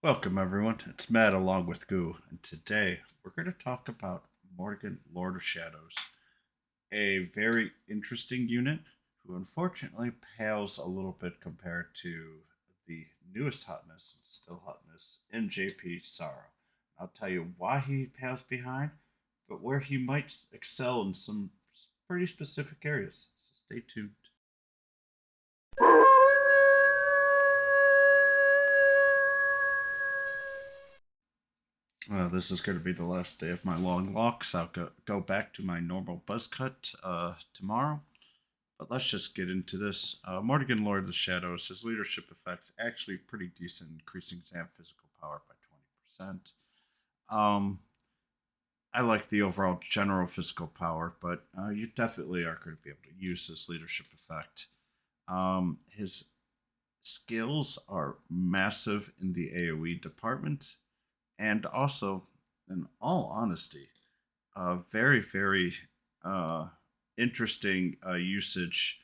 Welcome, everyone. It's Matt along with Goo, and today we're going to talk about Mordegon, Lord of Shadows, a very interesting unit who unfortunately pales a little bit compared to the newest hotness and still hotness in JP Sorrow. I'll tell you why he pales behind, but where he might excel in some pretty specific areas. So stay tuned. This is going to be the last day of my long locks. I'll go back to my normal buzz cut tomorrow. But let's just get into this. Mordegon, Lord of the Shadows, his leadership effects actually pretty decent, increasing Zam physical power by 20%. Um, I like the overall general physical power, but you definitely are going to be able to use this leadership effect. His skills are massive in the AoE department, and also, in all honesty, very, very uh, interesting usage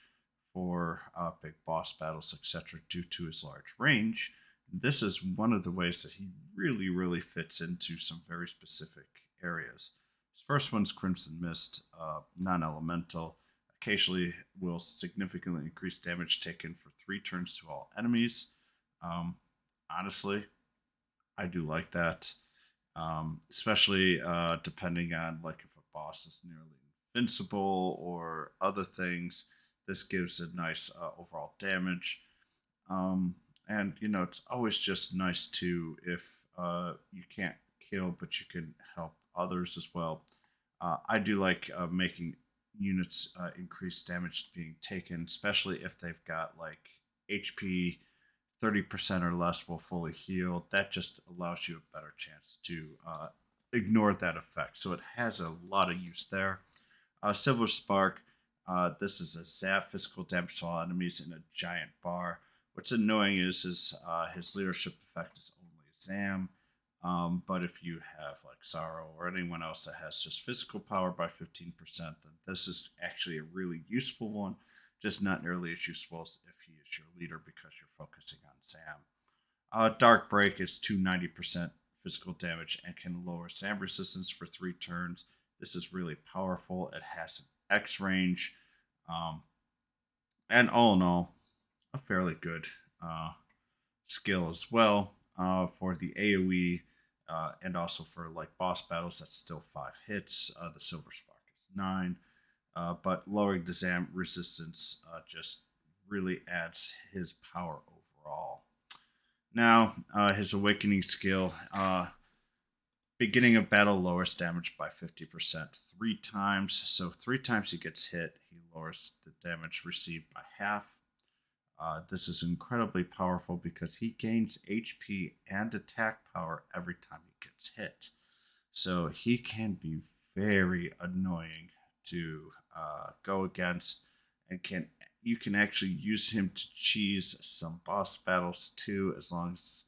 for big boss battles, etc., due to his large range. This is one of the ways that he really, really fits into some very specific areas. His first one's Crimson Mist, non elemental. Occasionally will significantly increase damage taken for 3 turns to all enemies. Um, Honestly, I do like that, especially depending on like if a boss is nearly invincible or other things. This gives a nice overall damage, and it's always just nice to if you can't kill but you can help others as well. I do like making units increase damage being taken, especially if they've got like HP 30% or less will fully heal. That just allows you a better chance to ignore that effect. So it has a lot of use there. Silver Spark. This is a zap physical damage to all enemies in a giant bar. What's annoying is his leadership effect is only Zam. But if you have like Sorrow or anyone else that has just physical power by 15%, then this is actually a really useful one. Just not nearly as useful as if he is your leader because you're focusing on Sam. Dark Break is 290% physical damage and can lower Sam resistance for 3 turns. This is really powerful. It has an X range, um, and all in all, a fairly good uh, skill as well for the AOE and also for like boss battles. That's still 5 hits. The Silver Spark is 9, but lowering the Zam resistance just really adds his power overall. Now, his Awakening skill, beginning of battle lowers damage by 50% 3 times. So 3 times he gets hit, he lowers the damage received by half. This is incredibly powerful because he gains HP and attack power every time he gets hit. So he can be very annoying to go against, and can you can actually use him to cheese some boss battles too, as long as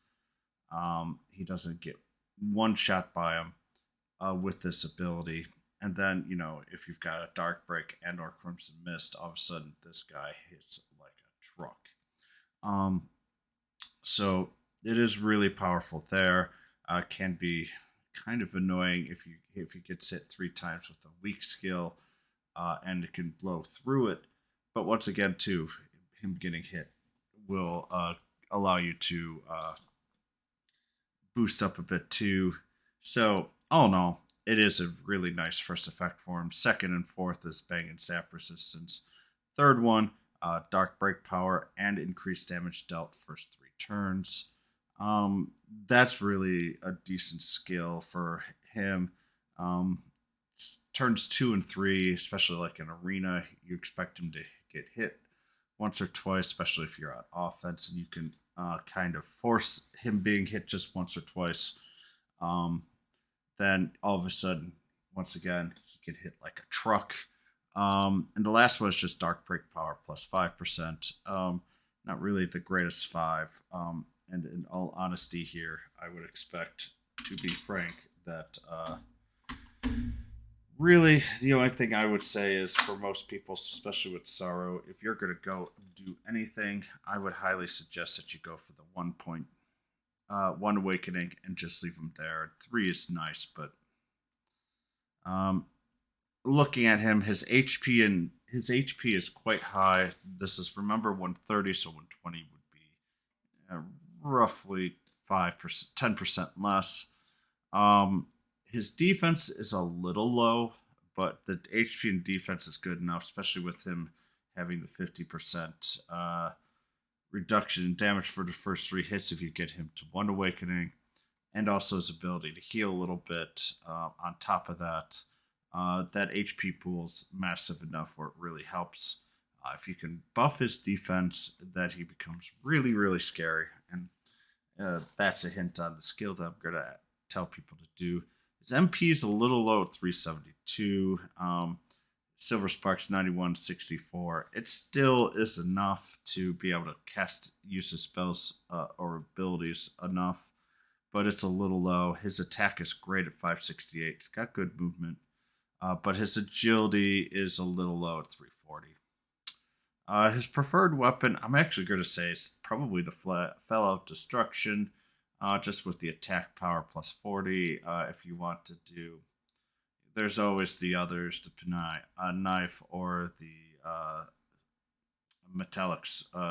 he doesn't get one shot by him with this ability. And then if you've got a Dark Break and or Crimson Mist, all of a sudden this guy hits like a truck. Um, so it is really powerful there. Can be kind of annoying if he gets hit 3 times with a weak skill, and it can blow through it. But once again, too, him getting hit will allow you to boost up a bit too. So all in all, it is a really nice first effect for him. Second and fourth is bang and sap resistance. Third one, dark break power and increased damage dealt first 3 turns. That's really a decent skill for him. Um, Turns 2 and 3, especially like in arena, you expect him to get hit once or twice, especially if you're on offense, and you can kind of force him being hit just once or twice. Um, then all of a sudden, once again, he could hit like a truck. And the last one is just Dark Break Power plus 5%. Not really the greatest 5. And in all honesty, here, I would expect, to be frank, that really the only thing I would say is for most people, especially with Sorrow, if you're going to go do anything, I would highly suggest that you go for the 1 point one awakening and just leave him there. Three is nice, but um, looking at him, his HP is quite high. This is remember 130, so 120 would be roughly 5%, 10% less. Um, his defense is a little low, but the HP and defense is good enough, especially with him having the 50% reduction in damage for the first three hits if you get him to one awakening, and also his ability to heal a little bit. On top of that, that HP pool is massive enough where it really helps. If you can buff his defense, that he becomes really, really scary. And that's a hint on the skill that I'm going to tell people to do. His MP is a little low at 372. Silver Sparks 9164. It still is enough to be able to cast use of spells or abilities enough, but it's a little low. His attack is great at 568. It's got good movement, but his agility is a little low at 340. His preferred weapon, I'm actually going to say, is probably the Fellow Destruction, just with the attack power plus 40. If you want to do, there's always the others, the knife or the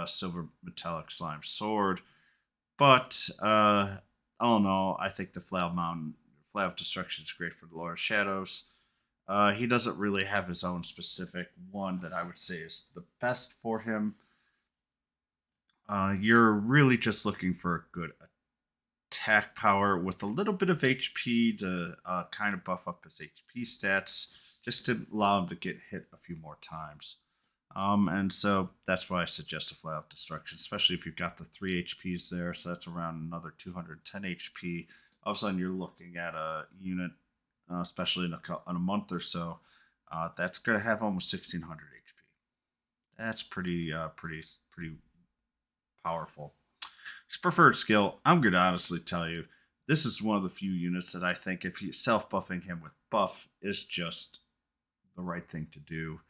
silver metallic slime sword. But I don't know. I think the Flail of Destruction is great for the Lord of Shadows. He doesn't really have his own specific one that I would say is the best for him. You're really just looking for a good attack power with a little bit of HP to kind of buff up his HP stats, just to allow him to get hit a few more times. And so that's why I suggest a Flail of Destruction, especially if you've got the 3 HPs there. So that's around another 210 HP. All of a sudden, you're looking at a unit, especially in a month or so, that's going to have almost 1600 HP. That's pretty powerful. His preferred skill, I'm going to honestly tell you, this is one of the few units that I think if you self buffing him with buff is just the right thing to do.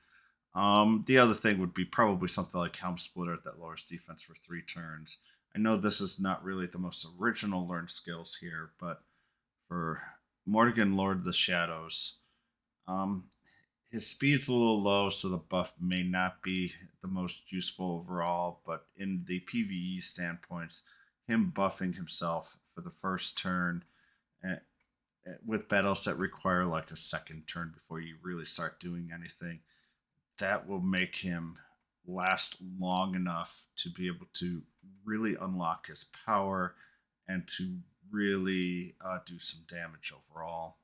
The other thing would be probably something like Helm Splitter that lowers defense for 3 turns. I know this is not really the most original learned skills here, but for Mordegon, Lord of the Shadows, um, his speed's a little low, so the buff may not be the most useful overall. But in the PVE standpoints, him buffing himself for the first turn eh, with battles that require like a second turn before you really start doing anything, that will make him last long enough to be able to really unlock his power and to really do some damage overall.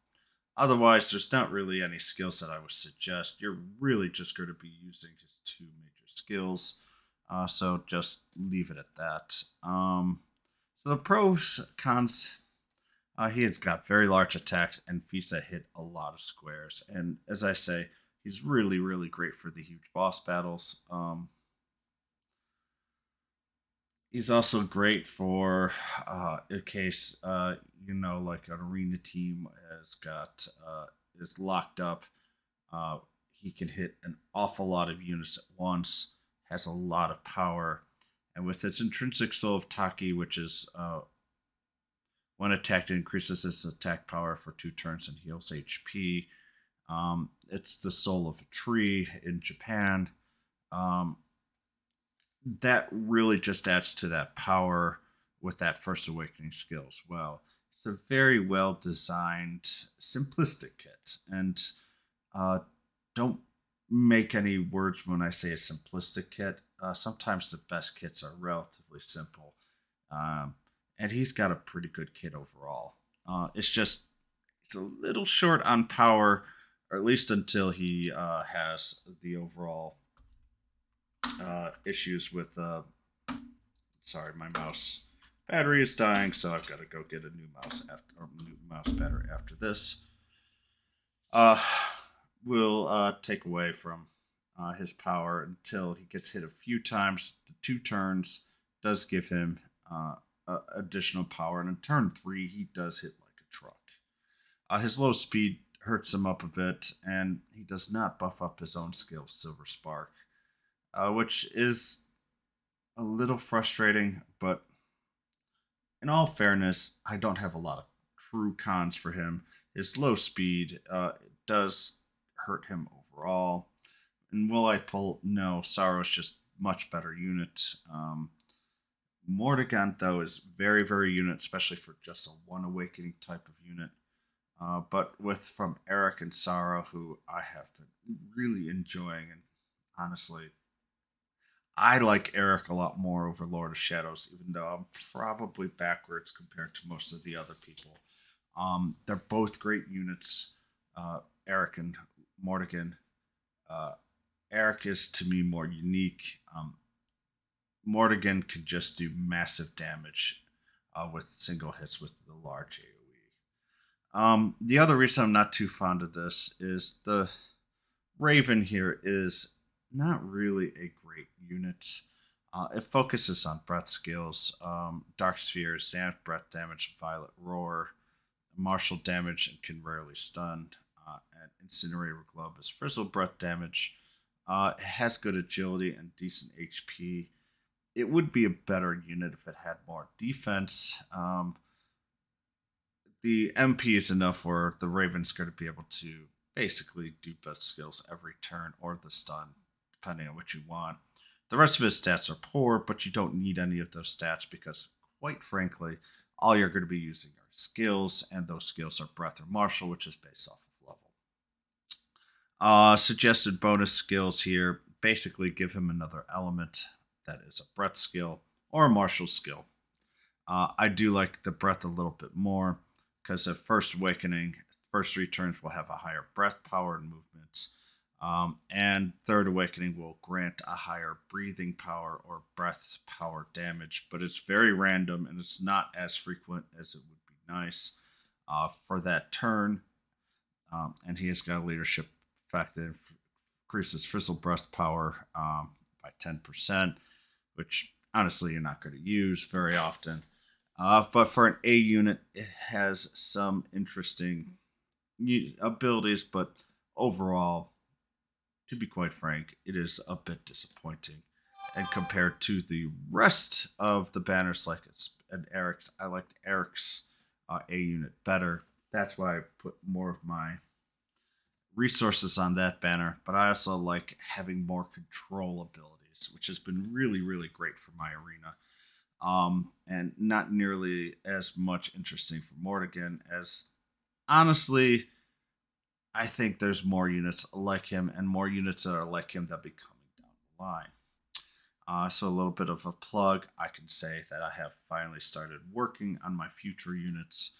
Otherwise, there's not really any skills that I would suggest. You're really just going to be using his 2 major skills. So just leave it at that. So the pros, cons, he has got very large attacks and feats that hit a lot of squares. And as I say, he's really, really great for the huge boss battles. He's also great for in case like an arena team is locked up. Uh, he can hit an awful lot of units at once. Has a lot of power, and with its intrinsic soul of Taki, which is when attacked, it increases its attack power for 2 turns and heals HP. It's the soul of a tree in Japan. Um, that really just adds to that power with that first awakening skill as well. It's a very well designed, simplistic kit, and don't make any words when I say a simplistic kit. Sometimes the best kits are relatively simple, um, and he's got a pretty good kit overall. It's a little short on power, or at least until he has the overall issues with. Sorry, my mouse battery is dying, so I've got to go get a new mouse battery after this. Uh, will take away from his power until he gets hit a few times. The 2 turns does give him additional power, and in turn 3, he does hit like a truck. His low speed hurts him up a bit, and he does not buff up his own skill, Silver Spark, which is a little frustrating, but In all fairness, I don't have a lot of true cons for him. His low speed does hurt him overall. And will I pull? No, Sorrow's just much better unit. Mordegon, though, is very, very unit, especially for just a one awakening type of unit. But with from Eric and Sorrow, who I have been really enjoying, and honestly, I like Eric a lot more over Lord of Shadows, even though I'm probably backwards compared to most of the other people. They're both great units, Eric and Mordegon. Uh, Eric is to me more unique. Mordegon can just do massive damage with single hits with the large AoE. The other reason I'm not too fond of this is the Raven here is not really a great unit. It focuses on breath skills, Dark Sphere, Xanth breath damage, Violet Roar, martial damage, and can rarely stun. And Incinerator Glove is frizzle breath damage. It has good agility and decent HP. It would be a better unit if it had more defense. The MP is enough where the Raven's going to be able to basically do best skills every turn or the stun, depending on what you want. The rest of his stats are poor, but you don't need any of those stats because, quite frankly, all you're going to be using are skills, and those skills are breath or martial, which is based off of level. Suggested bonus skills here basically give him another element that is a breath skill or a martial skill. I do like the breath a little bit more because at First Awakening, first 3 turns will have a higher breath power and movements. And Third Awakening will grant a higher breathing power or breath power damage, but it's very random and it's not as frequent as it would be nice for that turn. And he has got a leadership effect that increases Frizzle Breath power by 10%, which honestly you're not going to use very often. But for an A unit, it has some interesting abilities, but overall, to be quite frank, it is a bit disappointing. And compared to the rest of the banners, like it's and Eric's, I liked Eric's A unit better. That's why I put more of my resources on that banner. But I also like having more control abilities, which has been really, really great for my arena. And not nearly as much interesting for Mordegon as honestly, I think there's more units like him and more units that are like him that be coming down the line. So a little bit of a plug, I can say that I have finally started working on my future units.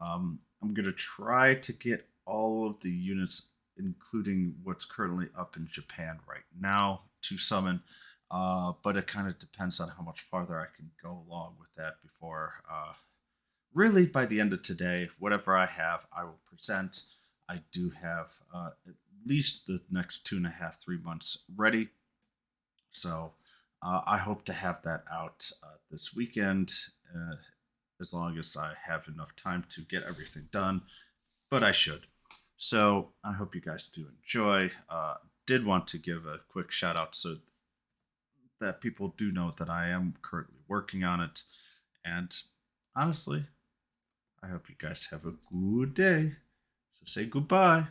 I'm gonna try to get all of the units, including what's currently up in Japan right now, to summon. But it kind of depends on how much farther I can go along with that before. Really, by the end of today, whatever I have, I will present. I do have at least the next 2.5, 3 months ready. So I hope to have that out this weekend, as long as I have enough time to get everything done. But I should. So I hope you guys do enjoy. Did want to give a quick shout out so that people do know that I am currently working on it. And honestly, I hope you guys have a good day. So say goodbye.